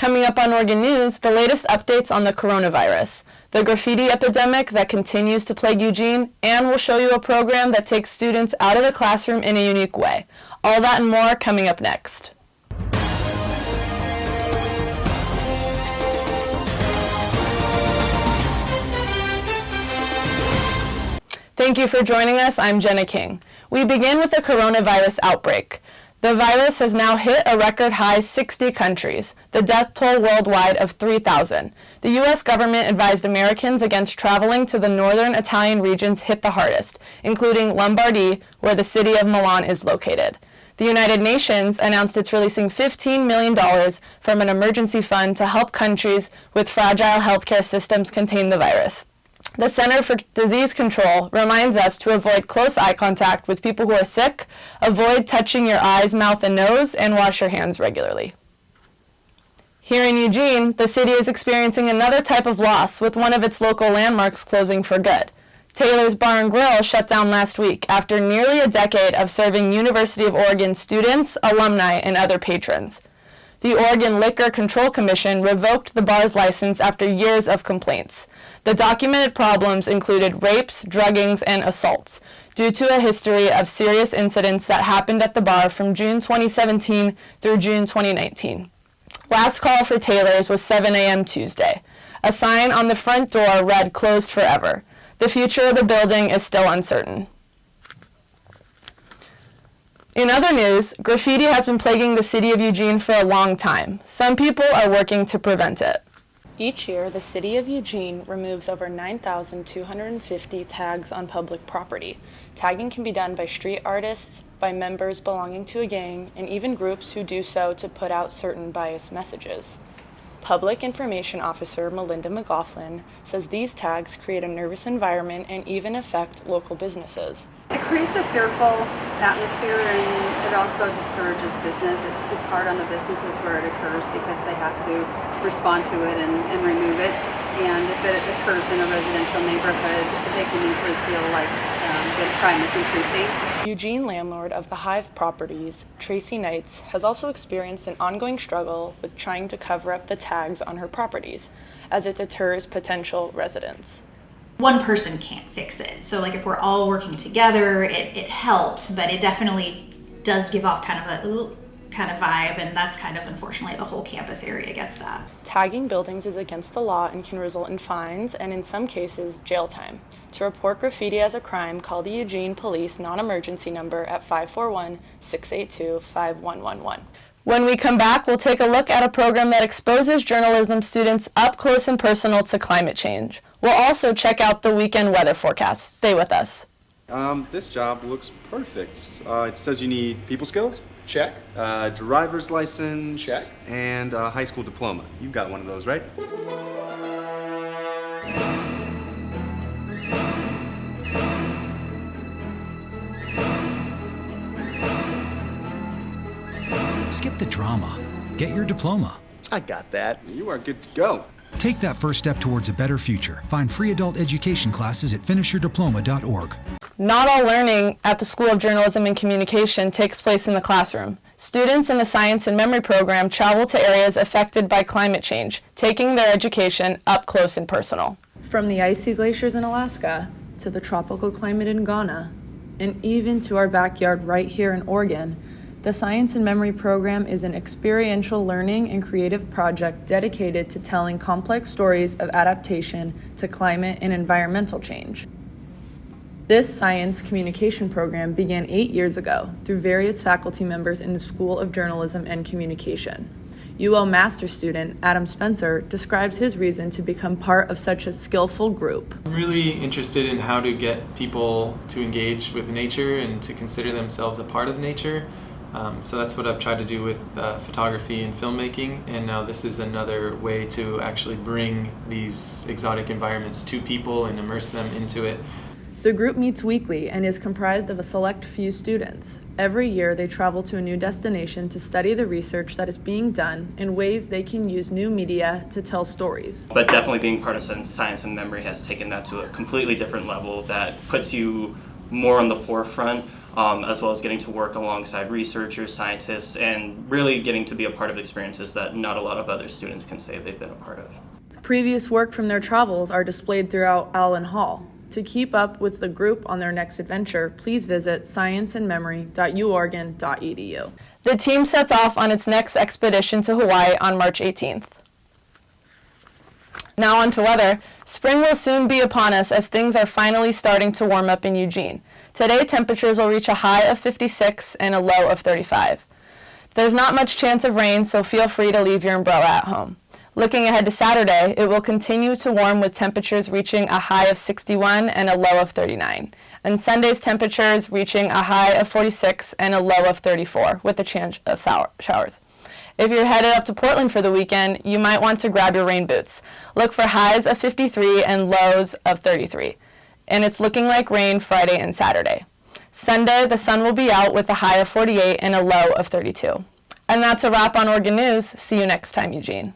Coming up on Oregon News, the latest updates on the coronavirus, the graffiti epidemic that continues to plague Eugene, and we'll show you a program that takes students out of the classroom in a unique way. All that and more coming up next. Thank you for joining us. I'm Jenna King. We begin with the coronavirus outbreak. The virus has now hit a record high 60 countries, the death toll worldwide of 3,000. The U.S. government advised Americans against traveling to the northern Italian regions hit the hardest, including Lombardy, where the city of Milan is located. The United Nations announced it's releasing $15 million from an emergency fund to help countries with fragile healthcare systems contain the virus. The Center for Disease Control reminds us to avoid close eye contact with people who are sick, avoid touching your eyes, mouth, and nose, and wash your hands regularly. Here in Eugene, the city is experiencing another type of loss, with one of its local landmarks closing for good. Taylor's Bar and Grill shut down last week after nearly a decade of serving University of Oregon students, alumni, and other patrons. The Oregon Liquor Control Commission revoked the bar's license after years of complaints. The documented problems included rapes, druggings, and assaults, due to a history of serious incidents that happened at the bar from June 2017 through June 2019. Last call for Taylor's was 7 a.m. Tuesday. A sign on the front door read "Closed forever." The future of the building is still uncertain. In other news, graffiti has been plaguing the city of Eugene for a long time. Some people are working to prevent it. Each year, the city of Eugene removes over 9,250 tags on public property. Tagging can be done by street artists, by members belonging to a gang, and even groups who do so to put out certain biased messages. Public Information Officer Melinda McLaughlin says these tags create a nervous environment and even affect local businesses. It creates a fearful atmosphere, and it also discourages business. It's hard on the businesses where it occurs because they have to respond to it and remove it. And if it occurs in a residential neighborhood, they can easily feel like the crime is increasing. Eugene landlord of the Hive Properties, Tracy Knights, has also experienced an ongoing struggle with trying to cover up the tags on her properties, as it deters potential residents. One person can't fix it. So like if we're all working together, it helps, but it definitely does give off kind of a kind of vibe, and that's kind of, unfortunately, the whole campus area gets that. Tagging buildings is against the law and can result in fines and in some cases jail time. To report graffiti as a crime, call the Eugene Police non-emergency number at 541-682-5111. When we come back, we'll take a look at a program that exposes journalism students up close and personal to climate change. We'll also check out the weekend weather forecast. Stay with us. This job looks perfect. It says you need people skills. Check. Driver's license. Check. And a high school diploma. You've got one of those, right? Skip the drama. Get your diploma. I got that. You are good to go. Take that first step towards a better future. Find free adult education classes at finishyourdiploma.org. Not all learning at the School of Journalism and Communication takes place in the classroom. Students in the Science and Memory program travel to areas affected by climate change, taking their education up close and personal. From the icy glaciers in Alaska, to the tropical climate in Ghana, and even to our backyard right here in Oregon, the Science and Memory program is an experiential learning and creative project dedicated to telling complex stories of adaptation to climate and environmental change. This science communication program began 8 years ago through various faculty members in the School of Journalism and Communication. UL master student Adam Spencer describes his reason to become part of such a skillful group. I'm really interested in how to get people to engage with nature and to consider themselves a part of nature. So that's what I've tried to do with photography and filmmaking, and now this is another way to actually bring these exotic environments to people and immerse them into it. The group meets weekly and is comprised of a select few students. Every year they travel to a new destination to study the research that is being done and ways they can use new media to tell stories. But definitely being part of Science and Memory has taken that to a completely different level that puts you more on the forefront as well as getting to work alongside researchers, scientists, and really getting to be a part of experiences that not a lot of other students can say they've been a part of. Previous work from their travels are displayed throughout Allen Hall. To keep up with the group on their next adventure, please visit scienceandmemory.uoregon.edu. The team sets off on its next expedition to Hawaii on March 18th. Now on to weather. Spring will soon be upon us as things are finally starting to warm up in Eugene. Today, temperatures will reach a high of 56 and a low of 35. There's not much chance of rain, so feel free to leave your umbrella at home. Looking ahead to Saturday, it will continue to warm with temperatures reaching a high of 61 and a low of 39. And Sunday's temperatures reaching a high of 46 and a low of 34 with a chance of showers. If you're headed up to Portland for the weekend, you might want to grab your rain boots. Look for highs of 53 and lows of 33. And it's looking like rain Friday and Saturday. Sunday, the sun will be out with a high of 48 and a low of 32. And that's a wrap on Oregon News. See you next time, Eugene.